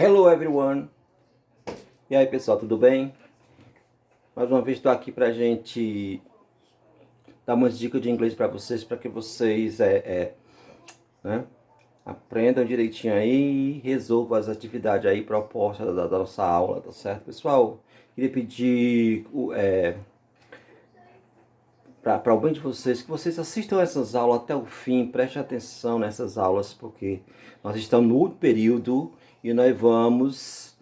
Hello everyone! E aí pessoal, tudo bem? Mais uma vez estou aqui pra gente dar umas dicas de inglês para vocês, para que vocês né, aprendam direitinho aí e resolvam as atividades aí propostas da nossa aula, tá certo? Pessoal, queria pedir para alguém de vocês que vocês assistam essas aulas até o fim, prestem atenção nessas aulas, porque nós estamos no último período e nós vamos,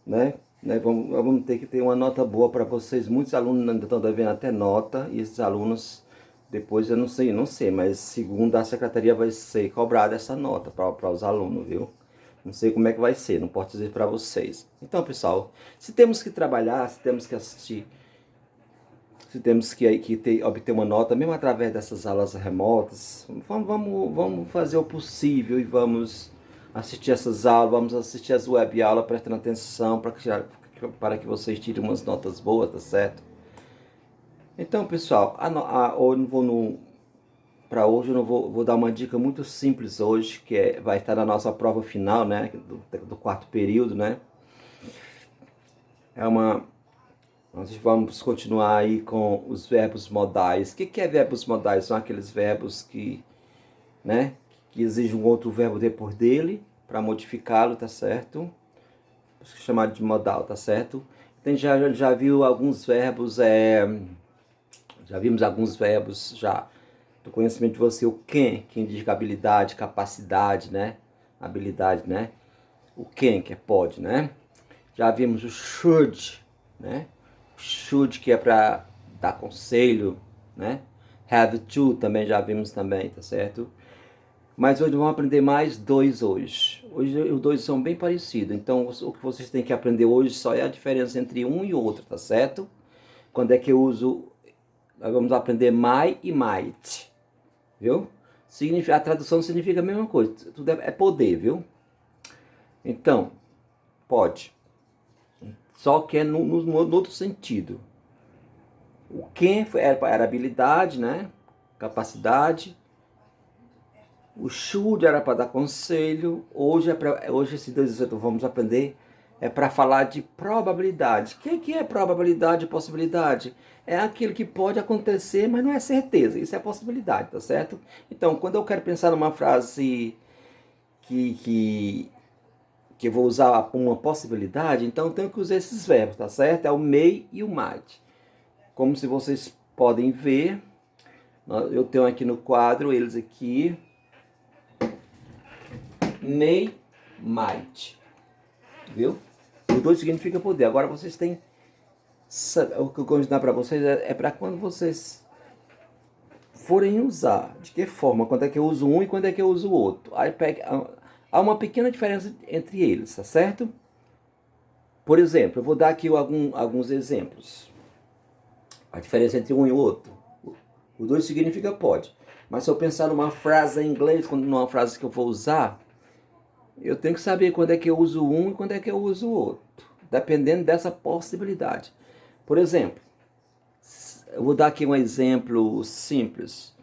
né? Vamos ter que ter uma nota boa para vocês. Muitos alunos ainda estão devendo até nota, e esses alunos, depois eu não sei, mas segundo a secretaria vai ser cobrada essa nota para os alunos, viu? Não sei como é que vai ser, não posso dizer para vocês. Então, pessoal, se temos que trabalhar, se temos que assistir, se temos que obter uma nota, mesmo através dessas aulas remotas, vamos fazer o possível e vamos assistir essas aulas, vamos assistir as web aulas prestando atenção para que vocês tirem umas notas boas, tá certo? Então, pessoal, hoje não vou para hoje eu não vou dar uma dica muito simples hoje, que vai estar na nossa prova final, né, do quarto período, né? Nós vamos continuar aí com os verbos modais. O que é verbos modais? São aqueles verbos né, que exigem um outro verbo depois dele para modificá-lo, tá certo? Chamado de modal, tá certo? Então já viu alguns verbos, já vimos alguns verbos já do conhecimento de você. O que indica habilidade, capacidade, né? Habilidade, né? O que é pode, né? Já vimos o should, né? Should, que é para dar conselho, né? Have to também já vimos também, tá certo? Mas hoje vamos aprender mais dois hoje. Hoje os dois são bem parecidos, então o que vocês têm que aprender hoje só é a diferença entre um e outro, tá certo? Quando é que eu uso, nós vamos aprender my e might, viu? A tradução significa a mesma coisa, tudo é poder, viu? Então, pode. Só que é no outro sentido. O quem era habilidade, né? Capacidade. O should era para dar conselho. Hoje esses dois exemplos vamos aprender é para falar de probabilidade. O que é probabilidade e possibilidade? É aquilo que pode acontecer, mas não é certeza. Isso é possibilidade, tá certo? Então, quando eu quero pensar numa frase que eu vou usar uma possibilidade, então eu tenho que usar esses verbos, tá certo? É o may e o might. Como se vocês podem ver, eu tenho aqui no quadro eles aqui. May, might. Viu? Os dois significam poder. Agora vocês têm... O que eu vou ensinar para vocês é para quando vocês forem usar. De que forma? Quando é que eu uso um e quando é que eu uso o outro. Há uma pequena diferença entre eles, tá certo? Por exemplo, eu vou dar aqui alguns exemplos. A diferença entre um e o outro. Os dois significa pode. Mas se eu pensar numa frase em inglês, numa frase que eu vou usar, eu tenho que saber quando é que eu uso um e quando é que eu uso o outro. Dependendo dessa possibilidade. Por exemplo, eu vou dar aqui um exemplo simples.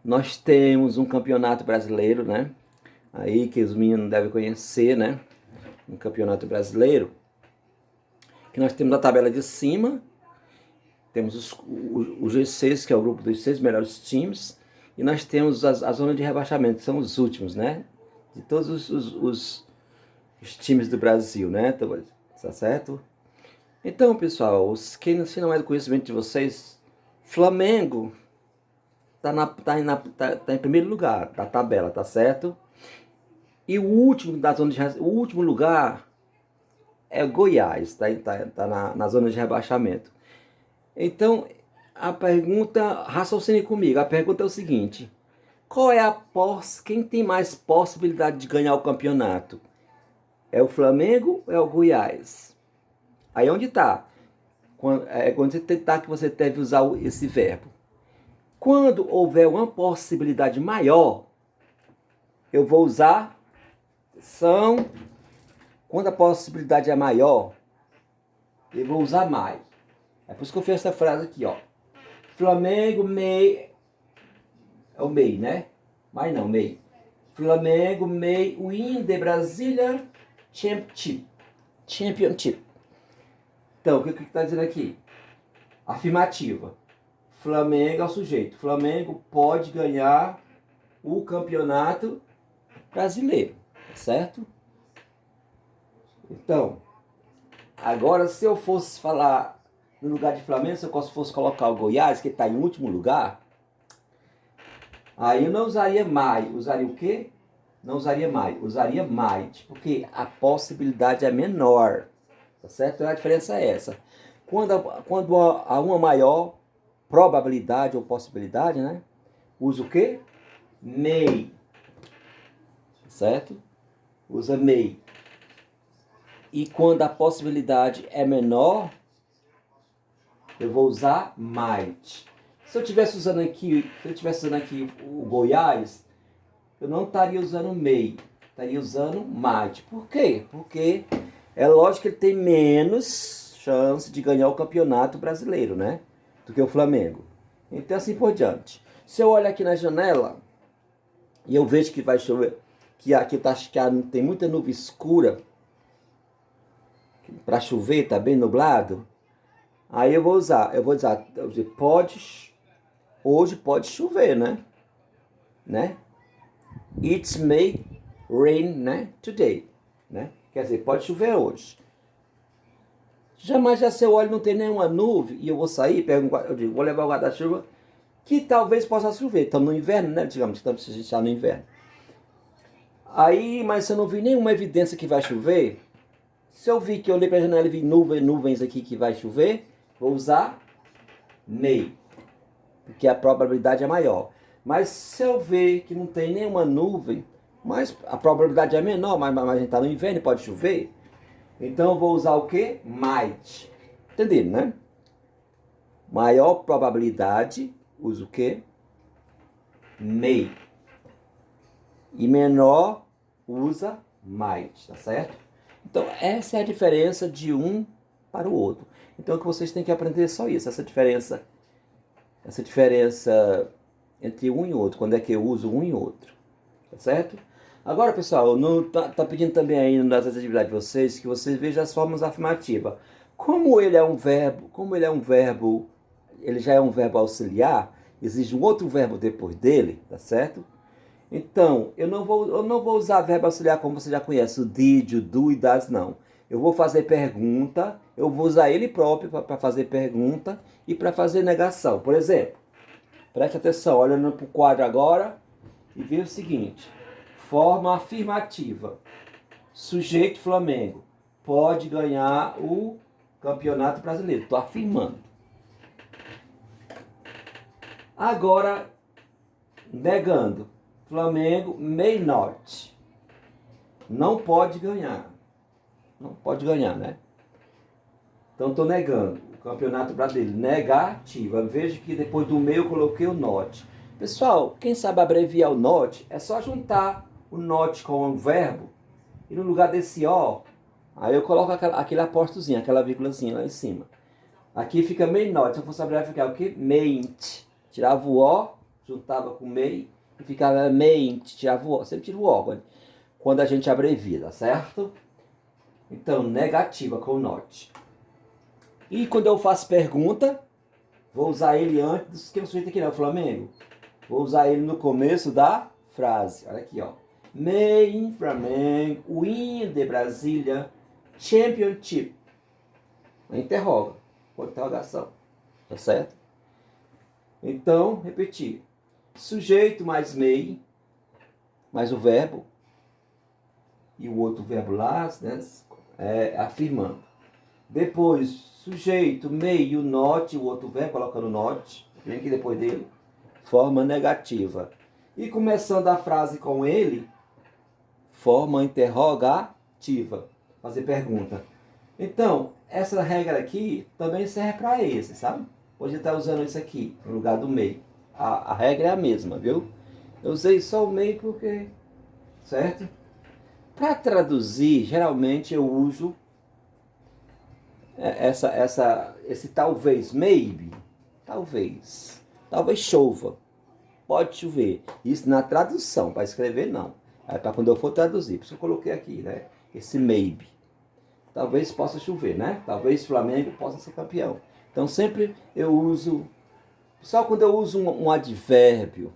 Nós temos um campeonato brasileiro, né? Aí que os meninos devem conhecer, né? Um campeonato brasileiro. Que nós temos a tabela de cima. Temos o G6, que é o grupo dos 6 melhores times. E nós temos a zona de rebaixamento, que são os últimos, né? De todos os times do Brasil, né? Tá certo? Então, pessoal, se não é do conhecimento de vocês, Flamengo tá em primeiro lugar da tabela, tá certo? E o último lugar é Goiás, tá na zona de rebaixamento. Então, raciocine comigo, a pergunta é o seguinte: quem tem mais possibilidade de ganhar o campeonato? É o Flamengo ou é o Goiás? Aí onde está? Quando você tentar que você deve usar esse verbo. Quando houver uma possibilidade maior, eu vou usar quando a possibilidade é maior, eu vou usar mais. É por isso que eu fiz essa frase aqui, ó. Flamengo, may. É o may, né? Mas não, may. Flamengo may win de Brasília Championship. Championship. Então, o que está dizendo aqui? Afirmativa. Flamengo é o sujeito. Flamengo pode ganhar o campeonato brasileiro, certo? Então, agora se eu fosse falar no lugar de Flamengo, se eu fosse colocar o Goiás, que está em último lugar, aí eu não usaria mais. Usaria o quê? Não usaria mais. Usaria mais, porque a possibilidade é menor, tá certo? Então a diferença é essa. Quando há uma maior probabilidade ou possibilidade, né? Usa o quê? May. Certo? Usa may. E quando a possibilidade é menor, eu vou usar might. Se eu estivesse usando aqui o Goiás, eu não estaria usando may, estaria usando might. Por quê? Porque é lógico que ele tem menos chance de ganhar o campeonato brasileiro, né? Do que o Flamengo. Então assim por diante. Se eu olhar aqui na janela e eu vejo que vai chover, que aqui tem muita nuvem escura para chover, tá bem nublado, aí eu vou dizer, hoje pode chover, né? It may rain, né? Today, né? Quer dizer, pode chover hoje. Já se eu olho não tem nenhuma nuvem e eu vou sair, eu digo, vou levar o guarda-chuva, que talvez possa chover. Estamos no inverno, né? Digamos que estamos já no inverno. Aí, mas se eu não vi nenhuma evidência que vai chover, se eu vi que eu olhei para a janela e vi nuvens aqui que vai chover, vou usar may, porque a probabilidade é maior. Mas se eu ver que não tem nenhuma nuvem, mas a probabilidade é menor, mas a gente está no inverno e pode chover, então eu vou usar o que? Might. Entenderam, né? Maior probabilidade, usa o que? May. E menor, usa might, tá certo? Então essa é a diferença de um para o outro. Então o que vocês têm que aprender é só isso, essa diferença entre um e outro, quando é que eu uso um e outro, tá certo? Agora, pessoal, tá pedindo também aí nas atividades de vocês que vocês vejam as formas afirmativas. Como ele já é um verbo auxiliar, exige um outro verbo depois dele, tá certo? Então, eu não vou usar verbo auxiliar como você já conhece, o did, o do e das, não. Eu vou fazer pergunta, eu vou usar ele próprio para fazer pergunta e para fazer negação. Por exemplo, preste atenção, olhando para o quadro agora e veja o seguinte. Forma afirmativa. Sujeito Flamengo pode ganhar o campeonato brasileiro. Estou afirmando. Agora, negando. Flamengo may not. Não pode ganhar. Não pode ganhar, né? Então estou negando. O campeonato brasileiro. Negativa. Veja que depois do may eu coloquei o not. Pessoal, quem sabe abreviar o not, é só juntar o not com o verbo. E no lugar desse ó, aí eu coloco aquele apóstrozinho, aquela vírgulazinha lá em cima. Aqui fica may not. Se eu fosse abreviar o quê? Mayn't. Tirava o ó, juntava com may. E ficava mayn't, tirava o ó. Sempre tira o ó quando a gente abrevia, tá certo? Então, negativa com not. E quando eu faço pergunta, vou usar ele antes. Quem é o sujeito aqui, né? O Flamengo. Vou usar ele no começo da frase. Olha aqui, ó. May Flamengo win the Brasília Championship. Interroga. Com interrogação. Tá certo? Então, repetir. Sujeito mais may, mais o verbo. E o outro verbo lá, né? Afirmando. Depois, sujeito, may e o not, o outro verbo, colocando not. Vem aqui depois dele. Forma negativa. E começando a frase com ele, forma interrogativa. Fazer pergunta. Então, essa regra aqui também serve para esse, sabe? Hoje está usando isso aqui, no lugar do may. A regra é a mesma, viu? Eu usei só o may porque... Certo? Para traduzir, geralmente eu uso esse talvez, maybe. Talvez chova. Pode chover. Isso na tradução, para escrever não. É para quando eu for traduzir. Por isso eu coloquei aqui, né? esse maybe. Talvez possa chover, né? Talvez o Flamengo possa ser campeão. Então sempre eu uso, só quando eu uso um advérbio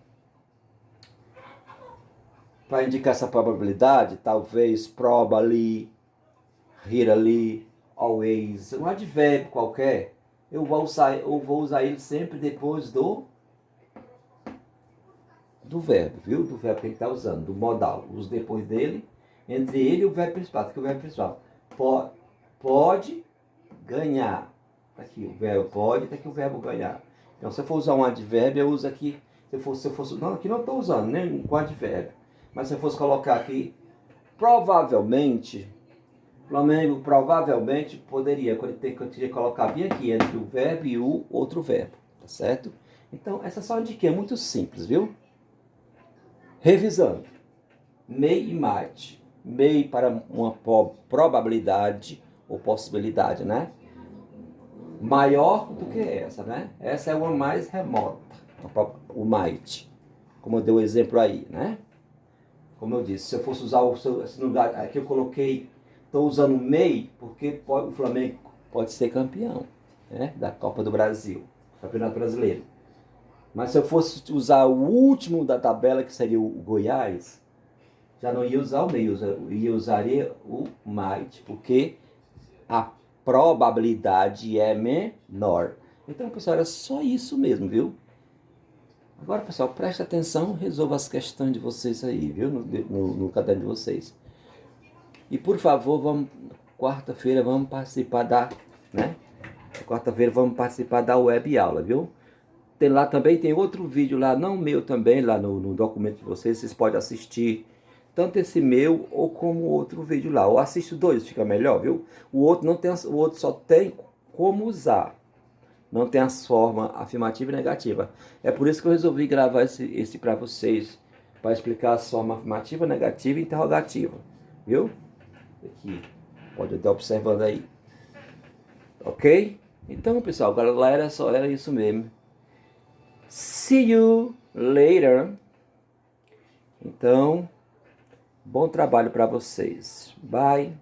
para indicar essa probabilidade, talvez, probably, really, always, um advérbio qualquer, eu vou usar ele sempre depois do verbo, viu? Do verbo que a gente está usando, do modal. Uso depois dele, entre ele e o verbo principal. Que o verbo principal pode ganhar. Tá aqui o verbo pode, tá aqui o verbo ganhar. Então, se eu for usar um advérbio, eu uso aqui. Se eu fosse, não, aqui não estou usando, nem com advérbio. Mas se eu fosse colocar aqui, provavelmente, Flamengo provavelmente poderia, quando eu teria que colocar bem aqui entre o verbo e o outro verbo, tá certo? Então, essa é só uma dica, é muito simples, viu? Revisando. May e might. May para uma probabilidade ou possibilidade, né? Maior do que essa, né? Essa é uma mais remota, o might. Como eu dei o exemplo aí, né? Como eu disse, se eu fosse usar esse lugar, aqui eu coloquei, estou usando may porque o Flamengo pode ser campeão, né? Da Copa do Brasil, Campeonato Brasileiro. Mas se eu fosse usar o último da tabela, que seria o Goiás, já não ia usar o may, usaria o might, porque a probabilidade é menor. Então, pessoal, era só isso mesmo, viu? Agora, pessoal, preste atenção, resolva as questões de vocês aí, viu? No caderno de vocês. E, por favor, quarta-feira vamos participar né? Quarta-feira vamos participar da web aula, viu? Lá também tem outro vídeo lá, não meu também, lá no documento de vocês podem assistir tanto esse meu ou como outro vídeo lá. Ou assiste dois, fica melhor, viu? O outro só tem como usar. Não tem as formas afirmativa e negativa. É por isso que eu resolvi gravar esse para vocês, para explicar as formas afirmativa, negativa e interrogativa. Viu? Aqui, pode estar observando aí. Ok? Então, pessoal, agora era isso mesmo. See you later. Então, bom trabalho para vocês. Bye.